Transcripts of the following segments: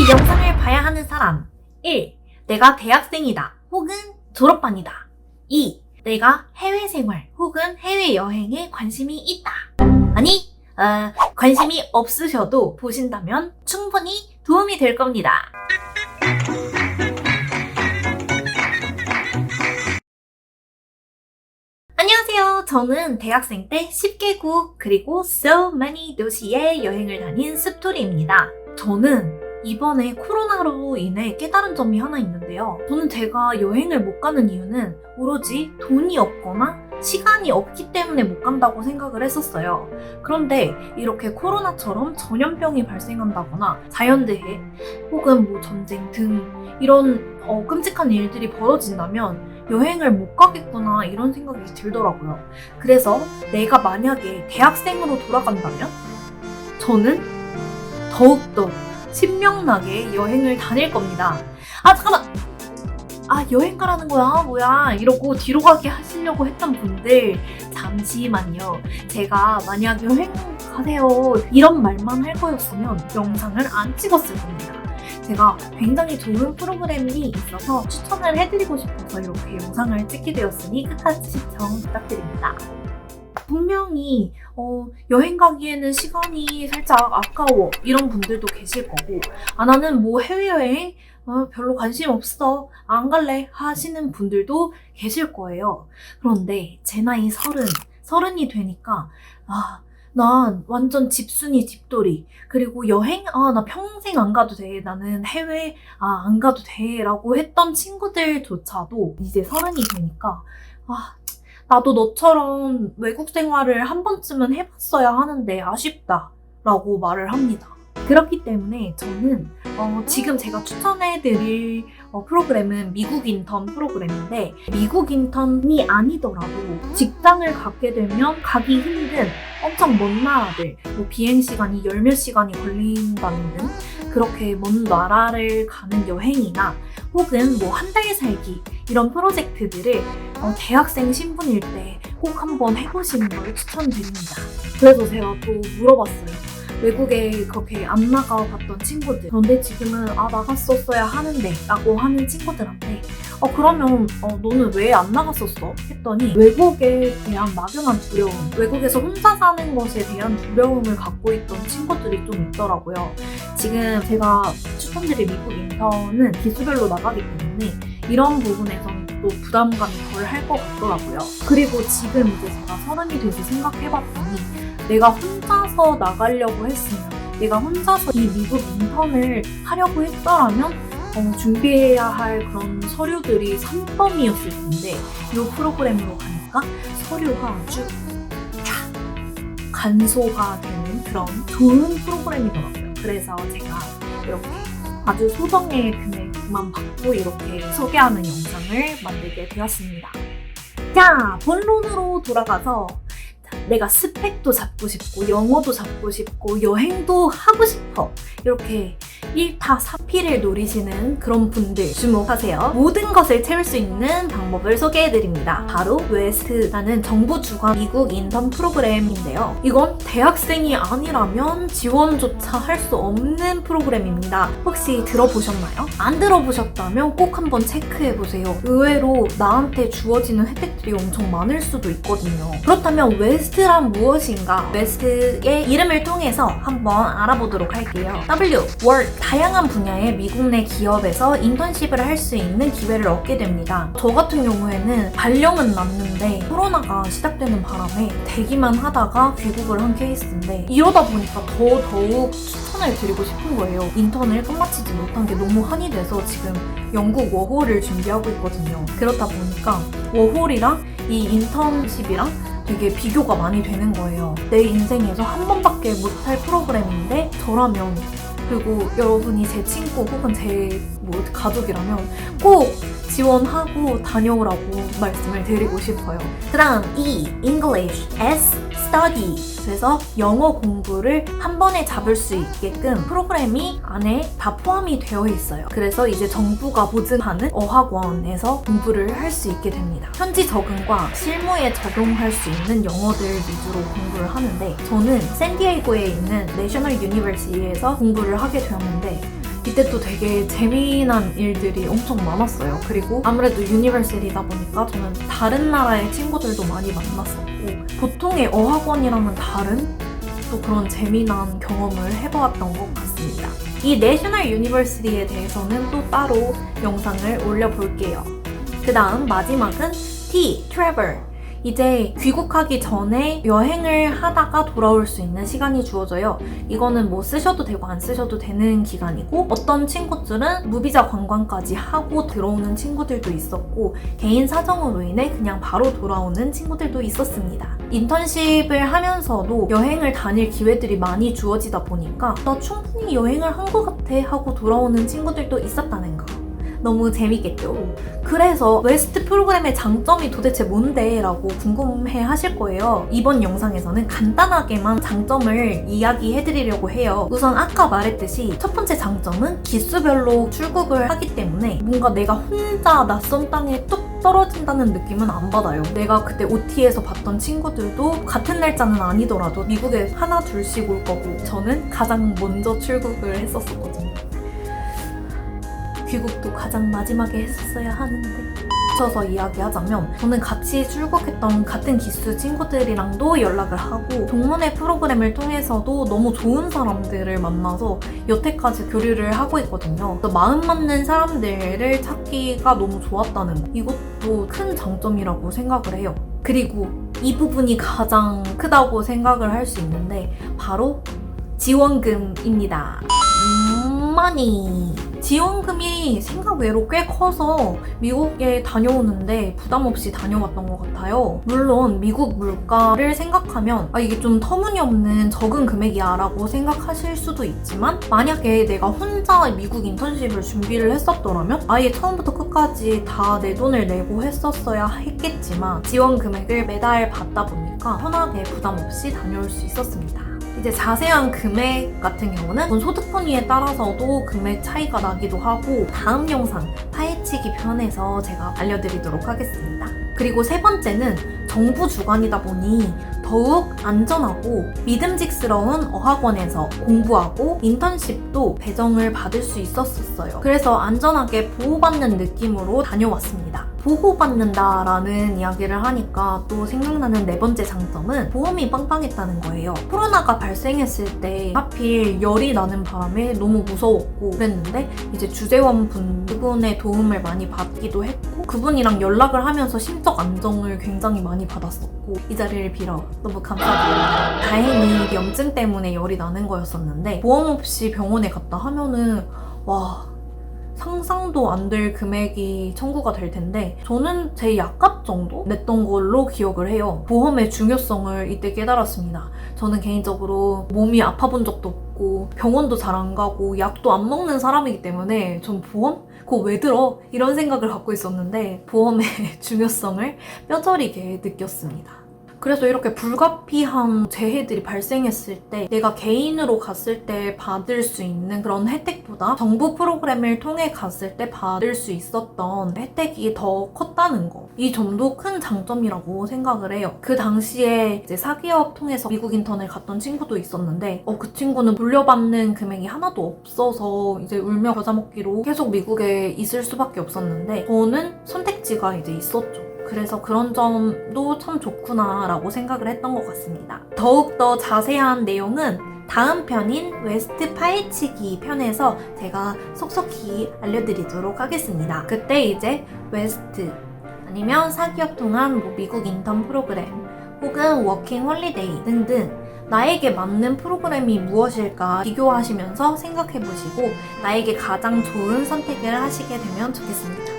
이 영상을 봐야 하는 사람 1. 내가 대학생이다 혹은 졸업반이다. 2. 내가 해외생활 혹은 해외여행에 관심이 있다. 아니, 관심이 없으셔도 보신다면 충분히 도움이 될 겁니다. 안녕하세요. 저는 대학생 때 10개국 그리고 so many 도시에 여행을 다닌 습토리입니다. 저는 이번에 코로나로 인해 깨달은 점이 하나 있는데요. 저는 제가 여행을 못 가는 이유는 오로지 돈이 없거나 시간이 없기 때문에 못 간다고 생각을 했었어요. 그런데 이렇게 코로나처럼 전염병이 발생한다거나 자연재해 혹은 전쟁 등 이런 끔찍한 일들이 벌어진다면 여행을 못 가겠구나 이런 생각이 들더라고요. 그래서 내가 만약에 대학생으로 돌아간다면 저는 더욱더 신명나게 여행을 다닐 겁니다. 잠깐만! 여행 가라는 거야? 뭐야? 이러고 뒤로 가게 하시려고 했던 분들 잠시만요. 제가 만약 여행 가세요 이런 말만 할 거였으면 영상을 안 찍었을 겁니다. 제가 굉장히 좋은 프로그램이 있어서 추천을 해드리고 싶어서 이렇게 영상을 찍게 되었으니 끝까지 시청 부탁드립니다. 분명히 여행 가기에는 시간이 살짝 아까워 이런 분들도 계실 거고 나는 해외여행 별로 관심 없어 안 갈래 하시는 분들도 계실 거예요. 그런데 제 나이 30이 되니까 난 완전 집순이 집돌이. 그리고 여행? 나 평생 안 가도 돼. 나는 해외 안 가도 돼 라고 했던 친구들조차도 이제 30이 되니까 나도 너처럼 외국 생활을 한 번쯤은 해봤어야 하는데 아쉽다 라고 말을 합니다. 그렇기 때문에 저는 지금 제가 추천해드릴 프로그램은 미국 인턴 프로그램인데 미국 인턴이 아니더라도 직장을 갖게 되면 가기 힘든 엄청 먼 나라들 비행시간이 10몇 시간이 걸린다는 등 그렇게 먼 나라를 가는 여행이나 혹은 한 달 살기 이런 프로젝트들을 대학생 신분일 때 꼭 한번 해보시는 걸 추천드립니다. 그래서 제가 또 물어봤어요. 외국에 그렇게 안 나가봤던 친구들 그런데 지금은 나갔었어야 하는데 라고 하는 친구들한테 그러면 너는 왜 안 나갔었어? 했더니 외국에 대한 막연한 두려움 외국에서 혼자 사는 것에 대한 두려움을 갖고 있던 친구들이 좀 있더라고요. 지금 제가 추천드릴 미국 인턴은 기수별로 나가기 때문에 이런 부분에서는 또 부담감이 덜 할 것 같더라고요. 그리고 지금 이제 제가 30이 돼서 생각해봤더니 내가 혼자서 나가려고 했으면 내가 혼자서 이 미국 인턴을 하려고 했더라면 준비해야 할 그런 서류들이 산더미였을 텐데 이 프로그램으로 가니까 서류가 아주 간소화되는 그런 좋은 프로그램이더라고요. 그래서 제가 이렇게 아주 소정의 금액만 받고 이렇게 소개하는 영상을 만들게 되었습니다. 자, 본론으로 돌아가서 내가 스펙도 잡고 싶고 영어도 잡고 싶고 여행도 하고 싶어 이렇게 1타 4피를 노리시는 그런 분들 주목하세요. 모든 것을 채울 수 있는 방법을 소개해드립니다. 바로 웨스트라는 정부 주관 미국 인턴 프로그램인데요. 이건 대학생이 아니라면 지원조차 할 수 없는 프로그램입니다. 혹시 들어보셨나요? 안 들어보셨다면 꼭 한번 체크해보세요. 의외로 나한테 주어지는 혜택들이 엄청 많을 수도 있거든요. 그렇다면 웨스트란 무엇인가? 웨스트의 이름을 통해서 한번 알아보도록 할게요. Work 다양한 분야의 미국 내 기업에서 인턴십을 할 수 있는 기회를 얻게 됩니다. 저 같은 경우에는 발령은 났는데 코로나가 시작되는 바람에 대기만 하다가 귀국을 한 케이스인데 이러다 보니까 더욱 추천을 드리고 싶은 거예요. 인턴을 끝마치지 못한 게 너무 한이 돼서 지금 영국 워홀을 준비하고 있거든요. 그렇다 보니까 워홀이랑 이 인턴십이랑 되게 비교가 많이 되는 거예요. 내 인생에서 한 번밖에 못할 프로그램인데 저라면 그리고 여러분이 제 친구 혹은 제 가족이라면 꼭 지원하고 다녀오라고 말씀을 드리고 싶어요. 그 다음 E, English, S, Study. 그래서 영어 공부를 한 번에 잡을 수 있게끔 프로그램이 안에 다 포함이 되어 있어요. 그래서 이제 정부가 보증하는 어학원에서 공부를 할 수 있게 됩니다. 현지 적응과 실무에 적용할 수 있는 영어들 위주로 공부를 하는데 저는 샌디에이고에 있는 내셔널 유니버시티에서 공부를 하게 되었는데 이때 또 되게 재미난 일들이 엄청 많았어요. 그리고 아무래도 유니버시티다 보니까 저는 다른 나라의 친구들도 많이 만났었고 보통의 어학원이랑은 다른 또 그런 재미난 경험을 해보았던 것 같습니다. 이 내셔널 유니버시티에 대해서는 또 따로 영상을 올려볼게요. 그 다음 마지막은 T, travel. 이제 귀국하기 전에 여행을 하다가 돌아올 수 있는 시간이 주어져요. 이거는 뭐 쓰셔도 되고 안 쓰셔도 되는 기간이고 어떤 친구들은 무비자 관광까지 하고 들어오는 친구들도 있었고 개인 사정으로 인해 그냥 바로 돌아오는 친구들도 있었습니다. 인턴십을 하면서도 여행을 다닐 기회들이 많이 주어지다 보니까 나 충분히 여행을 한 것 같아 하고 돌아오는 친구들도 있었다는 거. 너무 재밌겠죠? 그래서 웨스트 프로그램의 장점이 도대체 뭔데? 라고 궁금해 하실 거예요. 이번 영상에서는 간단하게만 장점을 이야기해드리려고 해요. 우선 아까 말했듯이 첫 번째 장점은 기수별로 출국을 하기 때문에 뭔가 내가 혼자 낯선 땅에 뚝 떨어진다는 느낌은 안 받아요. 내가 그때 OT에서 봤던 친구들도 같은 날짜는 아니더라도 미국에 하나 둘씩 올 거고 저는 가장 먼저 출국을 했었거든요. 귀국도 가장 마지막에 했었어야 하는데 붙여서 이야기하자면 저는 같이 출국했던 같은 기수 친구들이랑도 연락을 하고 동문회 프로그램을 통해서도 너무 좋은 사람들을 만나서 여태까지 교류를 하고 있거든요. 그래서 마음 맞는 사람들을 찾기가 너무 좋았다는 거. 이것도 큰 장점이라고 생각을 해요. 그리고 이 부분이 가장 크다고 생각을 할 수 있는데 바로 지원금입니다. 많이 지원금이 생각 외로 꽤 커서 미국에 다녀오는데 부담 없이 다녀왔던 것 같아요. 물론 미국 물가를 생각하면 이게 좀 터무니없는 적은 금액이야 라고 생각하실 수도 있지만 만약에 내가 혼자 미국 인턴십을 준비를 했었더라면 아예 처음부터 끝까지 다 내 돈을 내고 했었어야 했겠지만 지원 금액을 매달 받다 보니까 편하게 부담 없이 다녀올 수 있었습니다. 이제 자세한 금액 같은 경우는 소득 분위에 따라서도 금액 차이가 나기도 하고 다음 영상 파헤치기 편에서 제가 알려드리도록 하겠습니다. 그리고 세 번째는 정부 주관이다 보니 더욱 안전하고 믿음직스러운 어학원에서 공부하고 인턴십도 배정을 받을 수 있었어요. 그래서 안전하게 보호받는 느낌으로 다녀왔습니다. 보호받는다라는 이야기를 하니까 또 생각나는 네 번째 장점은 보험이 빵빵했다는 거예요. 코로나가 발생했을 때 하필 열이 나는 바람에 너무 무서웠고 그랬는데 이제 주재원 그분의 도움을 많이 받기도 했고 그분이랑 연락을 하면서 심적 안정을 굉장히 많이 받았었고 이 자리를 빌어 너무 감사드립니다. 다행히 염증 때문에 열이 나는 거였었는데 보험 없이 병원에 갔다 하면은 와 상상도 안 될 금액이 청구가 될 텐데 저는 제 약값 정도 냈던 걸로 기억을 해요. 보험의 중요성을 이때 깨달았습니다. 저는 개인적으로 몸이 아파본 적도 없고 병원도 잘 안 가고 약도 안 먹는 사람이기 때문에 전 보험? 그거 왜 들어? 이런 생각을 갖고 있었는데 보험의 중요성을 뼈저리게 느꼈습니다. 그래서 이렇게 불가피한 재해들이 발생했을 때 내가 개인으로 갔을 때 받을 수 있는 그런 혜택보다 정부 프로그램을 통해 갔을 때 받을 수 있었던 혜택이 더 컸다는 거. 이 점도 큰 장점이라고 생각을 해요. 그 당시에 이제 사기업 통해서 미국 인턴을 갔던 친구도 있었는데 그 친구는 돌려받는 금액이 하나도 없어서 이제 울며 겨자 먹기로 계속 미국에 있을 수밖에 없었는데 저는 선택지가 이제 있었죠. 그래서 그런 점도 참 좋구나 라고 생각을 했던 것 같습니다. 더욱더 자세한 내용은 다음 편인 웨스트 파헤치기 편에서 제가 속속히 알려드리도록 하겠습니다. 그때 이제 웨스트 아니면 사기업 통한 미국 인턴 프로그램 혹은 워킹 홀리데이 등등 나에게 맞는 프로그램이 무엇일까 비교하시면서 생각해보시고 나에게 가장 좋은 선택을 하시게 되면 좋겠습니다.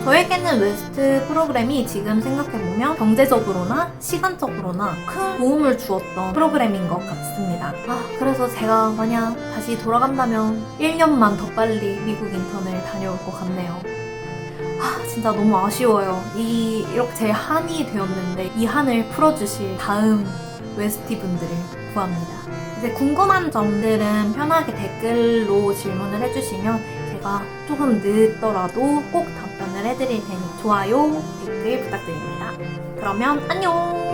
저에게는 웨스트 프로그램이 지금 생각해보면 경제적으로나 시간적으로나 큰 도움을 주었던 프로그램인 것 같습니다. 그래서 제가 만약 다시 돌아간다면 1년만 더 빨리 미국 인턴을 다녀올 것 같네요. 진짜 너무 아쉬워요. 이렇게 제 한이 되었는데 이 한을 풀어주실 다음 웨스티 분들을 구합니다. 이제 궁금한 점들은 편하게 댓글로 질문을 해주시면 제가 조금 늦더라도 꼭 답변을 해드릴 테니 좋아요, 댓글 부탁드립니다. 그러면 안녕!